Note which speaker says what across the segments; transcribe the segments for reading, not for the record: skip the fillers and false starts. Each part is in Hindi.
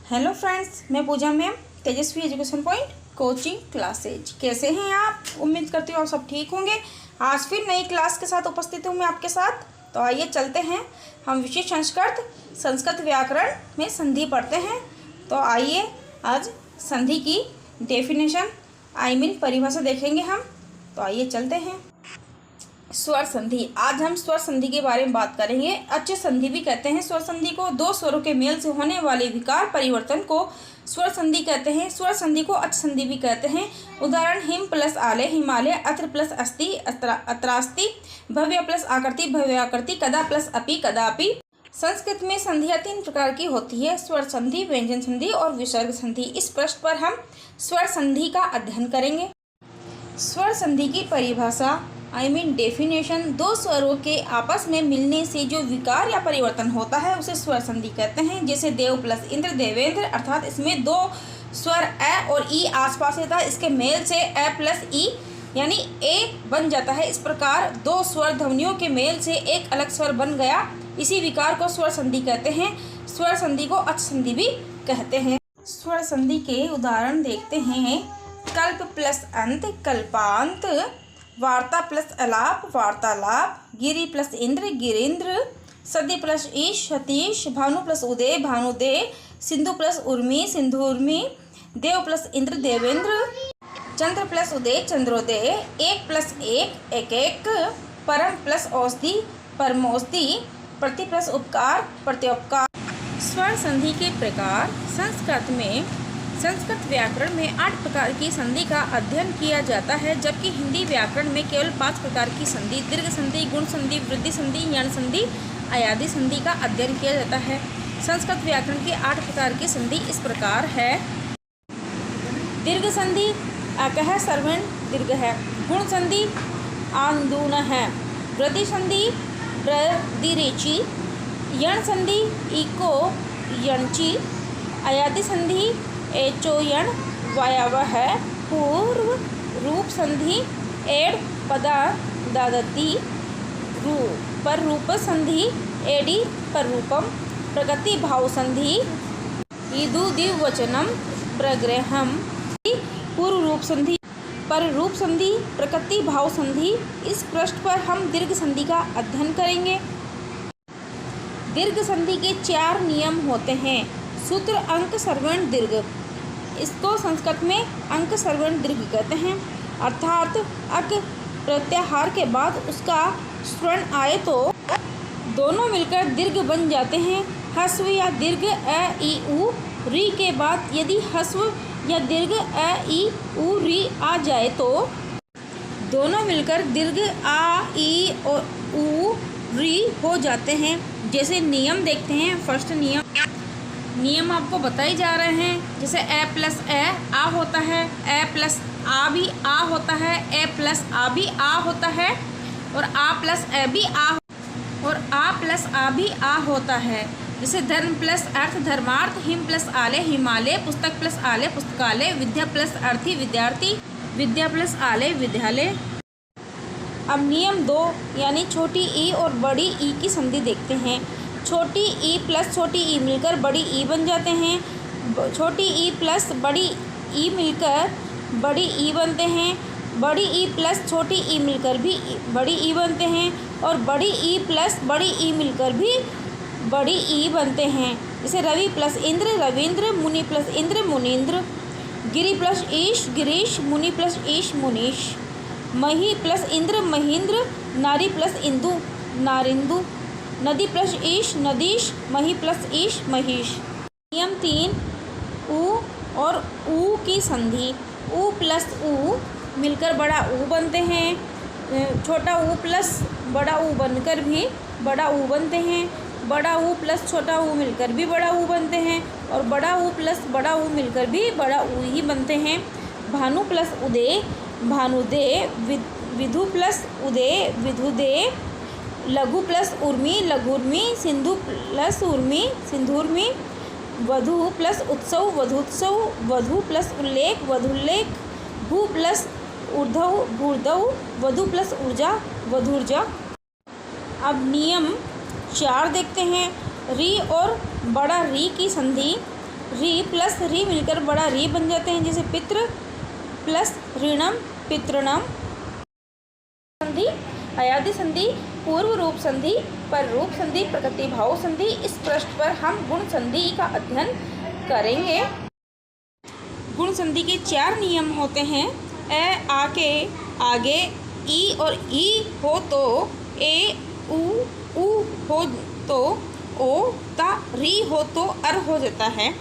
Speaker 1: हेलो फ्रेंड्स, मैं पूजा मैम, तेजस्वी एजुकेशन पॉइंट कोचिंग क्लासेज। कैसे हैं आप? उम्मीद करती हूँ आप सब ठीक होंगे। आज फिर नई क्लास के साथ उपस्थित हूँ मैं आपके साथ। तो आइए चलते हैं, हम विषय संस्कृत व्याकरण में संधि पढ़ते हैं। तो आइए आज संधि की डेफिनेशन परिभाषा देखेंगे हम। तो आइए चलते हैं। स्वर संधि। आज हम स्वर संधि के बारे में बात करेंगे। अच्छे संधि भी कहते हैं स्वर संधि को। दो स्वरों के मेल से होने वाले विकार परिवर्तन को स्वर संधि कहते हैं। स्वर संधि को अच्छ संधि भी कहते हैं। उदाहरण हिम प्लस आले हिमालय, अत्र प्लस अस्ति अत्रास्ति, भव्य प्लस आकृति भव्याकृति, कदा प्लस अपि कदापि। संस्कृत में संधियाँ 3 प्रकार की होती है: स्वर संधि, व्यंजन संधि और विसर्ग संधि। इस पृष्ठ पर हम स्वर संधि का अध्ययन करेंगे। स्वर संधि की परिभाषा डेफिनेशन। दो स्वरों के आपस में मिलने से जो विकार या परिवर्तन होता है उसे स्वर संधि कहते हैं। जैसे देव प्लस इंद्र देवेंद्र, अर्थात इसमें दो स्वर अ और ई आसपास रहता है, इसके मेल से अ प्लस ई यानी ए बन जाता है। इस प्रकार दो स्वर ध्वनियों के मेल से एक अलग स्वर बन गया, इसी विकार को स्वर संधि कहते हैं। स्वर संधि को अच्छ संधि भी कहते हैं। स्वर संधि के उदाहरण देखते हैं। कल्प प्लस अंत कल्पांत, वार्ता प्लस अलाप वार्तालाप, गिरि प्लस इंद्र गिरीन्द्र, सती प्लस ईश सतीश, भानु प्लस उदय भानुदय, सिंधु प्लस उर्मी सिंधुर्मी, देव प्लस इंद्र देवेंद्र, चंद्र प्लस उदय चंद्रोदय, एक प्लस एक एक एक, परम प्लस औषधि परमौषधि, प्रति प्लस उपकार प्रत्युपकार। स्वर संधि के प्रकार। संस्कृत व्याकरण में 8 प्रकार की संधि का अध्ययन किया जाता है, जबकि हिंदी व्याकरण में केवल 5 प्रकार की संधि दीर्घ संधि, गुण संधि, वृद्धि संधि, यण संधि, अयादि संधि का अध्ययन किया जाता है। संस्कृत व्याकरण की 8 प्रकार की संधि इस प्रकार है। दीर्घ संधि अकह सर्वण दीर्घ है। गुण संधि आंदून है। वृद्धि संधि प्रदिरेचि। यण संधि इको यणची। अयादि संधि एचोयण वायावह है। पूर्व रूप संधि एड पदा दादती। पर रूप संधि एडी पर रूपम। प्रगति भाव संधि ईदु द्विवचनम प्रग्रहम। पूर्व रूप संधि पर रूप संधि प्रकृति भाव संधि। इस पृष्ठ पर हम दीर्घ संधि का अध्ययन करेंगे। दीर्घ संधि के 4 नियम होते हैं। सूत्र अंक सर्वण दीर्घ, इसको संस्कृत में अंक सर्वण दीर्घ कहते हैं। अर्थात अक प्रत्याहार के बाद उसका स्वर्ण आए तो दोनों मिलकर दीर्घ बन जाते हैं। ह्रस्व या दीर्घ अ ई उ री के बाद यदि ह्रस्व या दीर्घ अ ई उ री आ जाए तो दोनों मिलकर दीर्घ आ ई और उ री हो जाते हैं। जैसे नियम देखते हैं। फर्स्ट नियम आपको बताए जा रहे हैं। जैसे ए प्लस ए आ होता है, ए प्लस आ भी आ होता है, ए प्लस आ भी आ होता है, और आ प्लस ए भी आ, और आ प्लस आ भी आ होता है। जैसे धर्म प्लस अर्थ धर्मार्थ, हिम प्लस आले हिमालय, पुस्तक प्लस आले पुस्तकालय, विद्या प्लस अर्थी विद्यार्थी, विद्या प्लस आले विद्यालय। अब नियम 2 यानी छोटी ई और बड़ी ई की संधि देखते हैं। छोटी ई प्लस छोटी ई मिलकर बड़ी ई बन जाते हैं। छोटी ई प्लस बड़ी ई मिलकर बड़ी ई बनते हैं। बड़ी ई प्लस छोटी ई मिलकर भी बड़ी ई बनते हैं, और बड़ी ई प्लस बड़ी ई मिलकर भी बड़ी ई बनते हैं। जैसे रवि प्लस इंद्र रविंद्र, मुनि प्लस इंद्र मुनीन्द्र, गिरि प्लस ईश गिरीश, मुनि प्लस ईश मुनीश, मही प्लस इंद्र महींद्र, नारी प्लस इंदु नारिंदु, नदी प्लस ईश नदीश, मही प्लस ईश महिष। नियम 3 उ और ऊ की संधि। ऊ प्लस ऊ मिलकर बड़ा ऊ बनते हैं। छोटा ऊ प्लस बड़ा ऊ बनकर भी बड़ा ऊ बनते हैं। बड़ा ऊ प्लस छोटा ऊ मिलकर भी बड़ा ऊ बनते हैं, और बड़ा ऊ प्लस बड़ा ऊ मिलकर भी बड़ा ऊ ही बनते हैं। भानु प्लस उदय भानुदय, विधु प्लस उदय विधुदय, लघु प्लस उर्मी लघुर्मी, सिंधु प्लस उर्मी सिंधुर्मी, वधु प्लस उत्सव वधुत्सव, वधु प्लस उल्लेख वधुल्लेख, भू प्लस ऊर्ध्व भूर्धव, वधु प्लस ऊर्जा वधुर्जा। अब नियम 4 देखते हैं। री और बड़ा री की संधि। री प्लस री मिलकर बड़ा री बन जाते हैं, जैसे पितृ प्लस ऋणम पितृणम। संधि अयादि संधि, पूर्व रूप संधि, पर रूप संधि, प्रकृति भाव संधि। इस पृष्ठ पर हम गुण संधि का अध्ययन करेंगे। गुण संधि के 4 नियम होते हैं। ए आ के आगे ई और ई हो तो ए, उ हो तो ओ, ता री हो तो अर हो जाता है।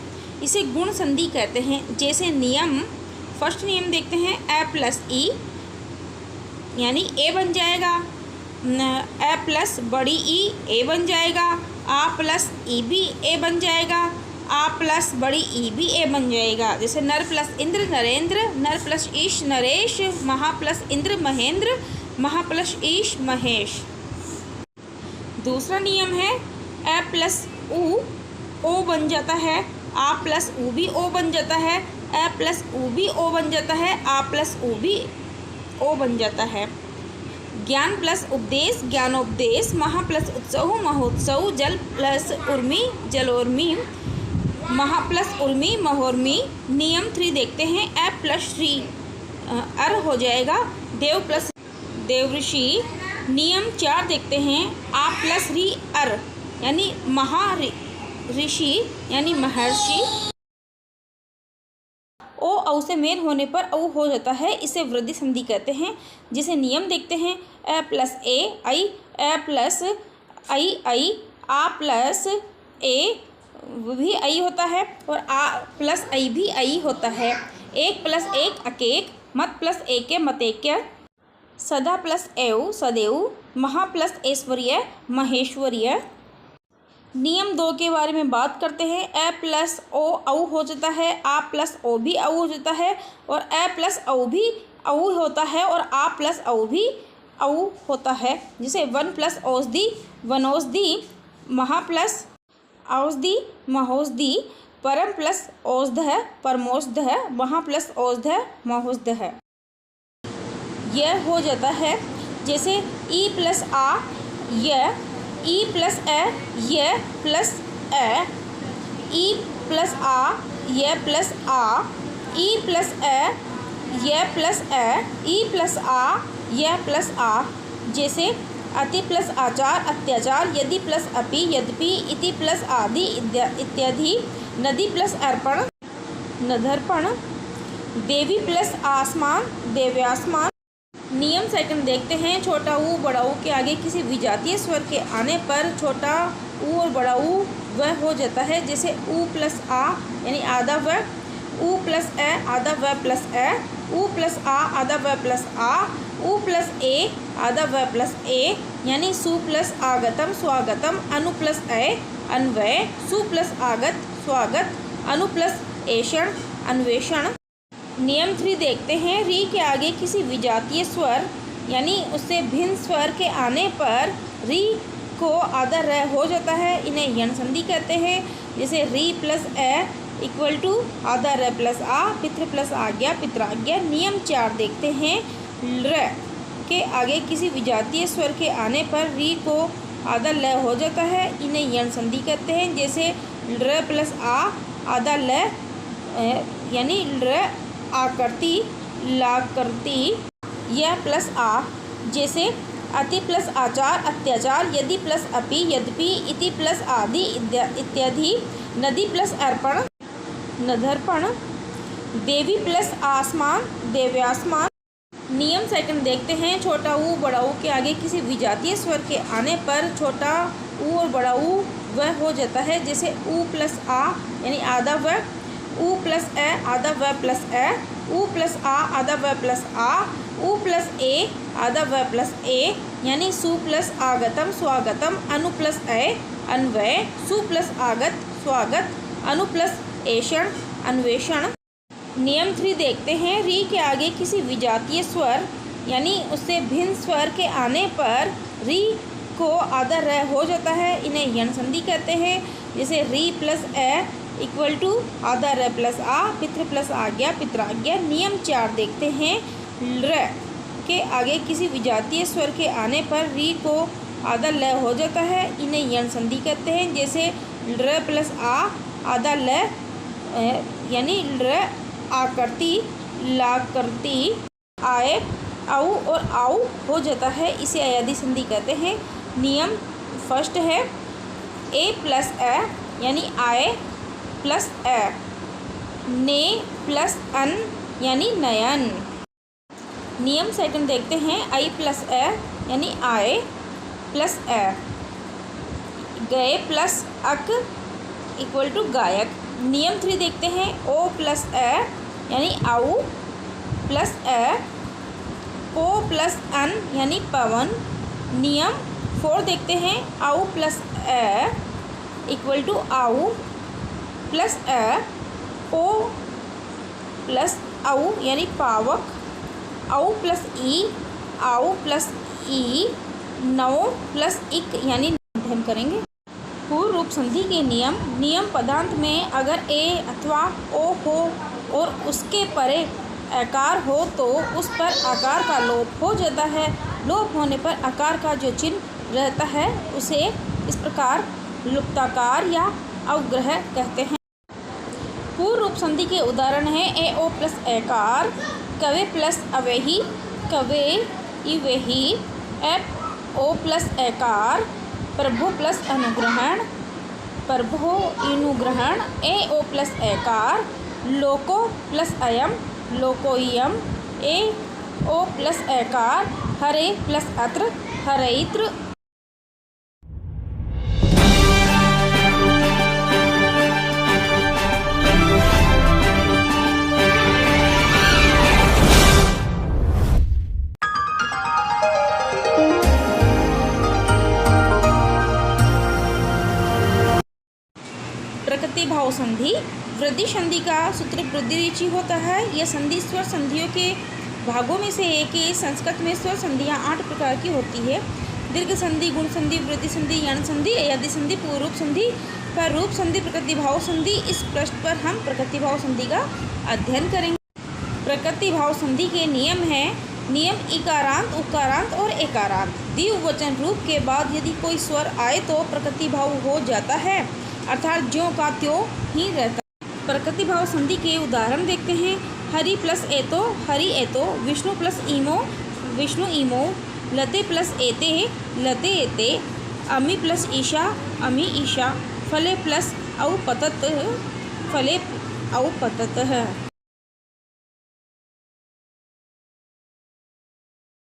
Speaker 1: इसे गुण संधि कहते हैं। जैसे नियम, फर्स्ट नियम देखते हैं, ए प्लस ई यानी ए बन जाएगा, ए प्लस बड़ी ई ए बन जाएगा, आ प्लस ई भी ए बन जाएगा, आ प्लस बड़ी ई भी ए बन जाएगा। जैसे नर प्लस इंद्र नरेंद्र, नर प्लस ईश नरेश, महा प्लस इंद्र महेंद्र, महा प्लस ईश महेश। दूसरा नियम है ए प्लस उ ओ बन जाता है, आ प्लस उ भी ओ बन जाता है, ए प्लस उ भी ओ बन जाता है, आ प्लस उ भी ओ बन जाता है। ज्ञान प्लस उपदेश ज्ञानोपदेश, महा प्लस उत्सव महोत्सव, जल प्लस उर्मी जलोर्मी, महा प्लस उर्मी महोर्मी। नियम 3 देखते हैं, ए प्लस श्री अर हो जाएगा, देव प्लस देवऋषि। नियम 4 देखते हैं, आ प्लस री अर यानी महा ऋषि यानी महर्षि। ओ औ से मेल होने पर औ हो जाता है, इसे वृद्धि संधि कहते हैं। जिसे नियम देखते हैं, ए प्लस ए आई, ए प्लस आई, आ प्लस ए भी आई होता है और आ प्लस आई भी आई होता है। एक प्लस एक अकेक, मत प्लस एके मतेक्य, सदा प्लस एव सदैव, महा प्लस ऐश्वर्य महेश्वर्य। नियम 2 के बारे में बात करते हैं। ए प्लस ओ औ हो जाता है, आ प्लस ओ भी औ हो जाता है और ए प्लस औ भी औ होता है और आ प्लस औ भी औ होता है। जिसे वन प्लस औषधि वनौषधि, महा प्लस औषधि महोषधि, परम प्लस औषध है परमौषध है, महा प्लस औषध है महोषध है। यह हो जाता है। जैसे ई प्लस आ यह, ई प्लस ए यह प्लस ए, ई प्लस आ यह प्लस आ, ई प्लस ए यह प्लस ए, ई प्लस आ यह प्लस आ। जैसे अति प्लस आचार अत्याचार, यदि प्लस अपि यद्यपि, इति प्लस आदि इत्यादि। नदी प्लस अर्पण नदर्पण, देवी प्लस आसमान देव्यासमान। नियम 2 देखते हैं। छोटा ऊ बड़ा ऊ के आगे किसी विजातीय स्वर के आने पर छोटा ऊ और बड़ा ऊ वह हो जाता है। जैसे ऊ प्लस आ यानी आधा व, ऊ प्लस ए आधा व प्लस ए, ऊ प्लस आ आधा व प्लस आ, ऊ प्लस ए आधा व प्लस ए यानी सु प्लस आगतम स्वागतम, अनु प्लस ए अन्वय, सु प्लस आगत स्वागत, अनु प्लस ऐषण अन्वेषण। नियम 3 देखते हैं। री के आगे किसी विजातीय स्वर यानी उससे भिन्न स्वर के आने पर री को आधा र हो जाता है, इन्हें यण संधि कहते हैं। जैसे री प्लस ए इक्वल टू आधा र प्लस आ, पितृ प्लस आज्ञा पित्राज्ञा। नियम 4 देखते हैं। र के आगे किसी विजातीय स्वर के आने पर री को आधा ल हो जाता है, इन्हें यण संधि कहते हैं। जैसे र प्लस आ आधा ल यानी र आकृति लाकृति, यह प्लस आ। जैसे अति प्लस आचार अत्याचार, यदि प्लस अपि यद्यपि, इति प्लस आदि इत्यादि। नदी प्लस अर्पण नदर्पण, देवी प्लस आसमान देव्यासमान। नियम 2 देखते हैं। छोटा ऊ बड़ा ऊ के आगे किसी विजातीय स्वर के आने पर छोटा ऊ और बड़ा ऊ वह हो जाता है। जैसे ऊ प्लस आ यानी आधा व, ऊ प्लस ए आधा व प्लस ए, ऊ प्लस आ आधा व प्लस आ, ऊ प्लस ए आधा व प्लस ए यानी सु प्लस आगतम स्वागतम, अनु प्लस ए अन्वय, सु प्लस आगत स्वागत, अनु प्लस ऐषण अन्वेषण। नियम 3 देखते हैं। री के आगे किसी विजातीय स्वर यानी उससे भिन्न स्वर के आने पर री को आधा र हो जाता है, इन्हें यण संधि कहते हैं। जैसे री प्लस ए इक्वल टू आधा र प्लस आ, पितृ प्लस आज्ञा पित्राज्ञा। नियम 4 देखते हैं। र के आगे किसी विजातीय स्वर के आने पर री को आधा ल हो जाता है, इन्हें यण संधि कहते हैं। जैसे र प्लस आ आधा ल यानी र आकृति लाकृति आए आउ और आउ हो जाता है, इसे अयादी संधि कहते हैं। नियम फर्स्ट है ए प्लस ए यानी आए प्लस ए, ने प्लस अन यानी नयन। नियम सेकंड देखते हैं आई प्लस ए यानी आए प्लस ए, गए प्लस अक इक्वल टू गायक। नियम 3 देखते हैं ओ प्लस ए यानी आउ प्लस ए, पो प्लस अन यानी पवन। नियम 4 देखते हैं आउ प्लस ए इक्वल टू आउ प्लस ए, पो प्लस आउ यानी पावक, आउ प्लस ई, आउ प्लस ई, नौ प्लस इक यानी अध्ययन करेंगे। पूर्व रूप संधि के नियम। नियम पदांत में अगर ए अथवा ओ हो और उसके परे आकार हो तो उस पर आकार का लोप हो जाता है। लोप होने पर आकार का जो चिन्ह रहता है उसे इस प्रकार लुप्ताकार या अवग्रह कहते हैं। पूर्व रूप संधि के उदाहरण हैं ए ओ प्लस एकार, कवे प्लस अवेही, कवे इवेही, एप ओ प्लस एकार, प्रभो प्लस अनुग्रहण, प्रभो इनुग्रहण, ए ओ प्लस एकार, लोको प्लस अयम, लोकोयम, ए ओ प्लस एकार, हरे प्लस अत्र, हरैत्र। प्रकृतिभाव संधि। वृद्धि संधि का सूत्र वृद्धिरिचि होता है। यह संधि स्वर संधियों के भागों में से एक है। संस्कृत में स्वर संधियाँ 8 प्रकार की होती है। दीर्घ संधि, गुण संधि, वृद्धि संधि, यण संधि, अयादी संधि, पूर्व रूप संधि, पर रूप संधि, प्रकृतिभाव संधि। इस पृष्ठ पर हम प्रकृतिभाव संधि का अध्ययन करेंगे। प्रकृतिभाव संधि के नियम हैं। नियम इकारांत, उकारांत और एकारांत। द्विवचन रूप के बाद यदि कोई स्वर आए तो प्रकृतिभाव हो जाता है, अर्थात ज्यों का त्यों ही रहता है। प्रकृतिभाव संधि के उदाहरण देखते हैं। हरि प्लस एतो, हरि एतो, विष्णु प्लस ईमो, विष्णु ईमो, लते प्लस एते, लते एते, अमी प्लस ईशा, अमी ईशा, फले प्लस औ पतत, फले औ पतत है।